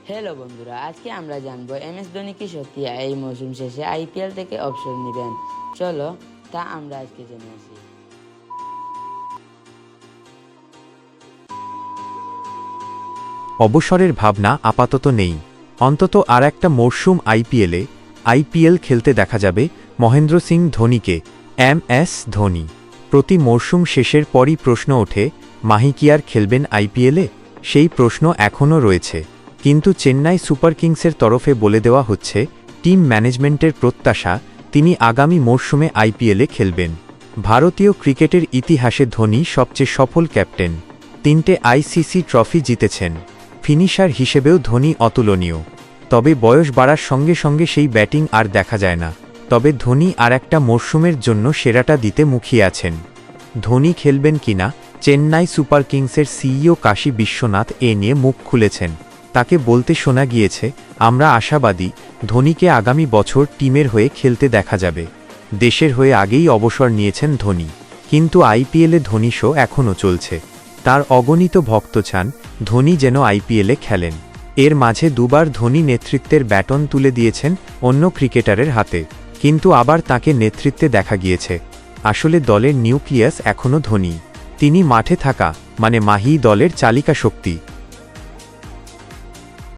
Hello বন্ধুরা, আজকে আমরা জানবো এমএস ধোনি কি সত্যি এই মৌসুম শেষে আইপিএল থেকে অবসর নেবেন। চলো তা আমরা আজকে জেনে আসি। অবসরের ভাবনা আপাতত নেই। অন্তত আর একটা মরশুম আইপিএল খেলতে দেখা যাবে মহেন্দ্র সিং ধোনিকে। এমএস ধোনি প্রতি মরশুম শেষের পরই প্রশ্ন ওঠে, মাহি কি আর খেলবেন আইপিএলে? সেই প্রশ্ন এখনও রয়েছে, কিন্তু চেন্নাই সুপার কিংসের তরফে বলে দেওয়া হচ্ছে, টিম ম্যানেজমেন্টের প্রত্যাশা তিনি আগামী মরশুমে আইপিএলে খেলবেন। ভারতীয় ক্রিকেটের ইতিহাসে ধোনি সবচেয়ে সফল ক্যাপ্টেন, 3টে আইসিসি ট্রফি জিতেছেন। ফিনিশার হিসেবেও ধোনি অতুলনীয়। তবে বয়স বাড়ার সঙ্গে সঙ্গে সেই ব্যাটিং আর দেখা যায় না। তবে ধোনি আর একটা মরশুমের জন্য সেরাটা দিতে মুখিয়ে আছেন। ধোনি খেলবেন কিনা, চেন্নাই সুপার কিংসের সিইও কাশী বিশ্বনাথ এ নিয়ে মুখ খুলেছেন। তাকে বলতে শোনা গিয়েছে, আমরা আশাবাদী ধোনিকে আগামী বছর টিমের হয়ে খেলতে দেখা যাবে। দেশের হয়ে আগেই অবসর নিয়েছেন ধোনি, কিন্তু আইপিএলে ধোনি শো এখনও চলছে। তার অগণিত ভক্ত চান ধোনি যেন আইপিএলে খেলেন। এর মাঝে দুবার ধোনি নেতৃত্বের ব্যাটন তুলে দিয়েছেন অন্য ক্রিকেটারের হাতে, কিন্তু আবার তাকে নেতৃত্বে দেখা গিয়েছে। আসলে দলের নিউক্লিয়াস এখনও ধোনি। তিনি মাঠে থাকা মানে মাহি দলের চালিকা শক্তি।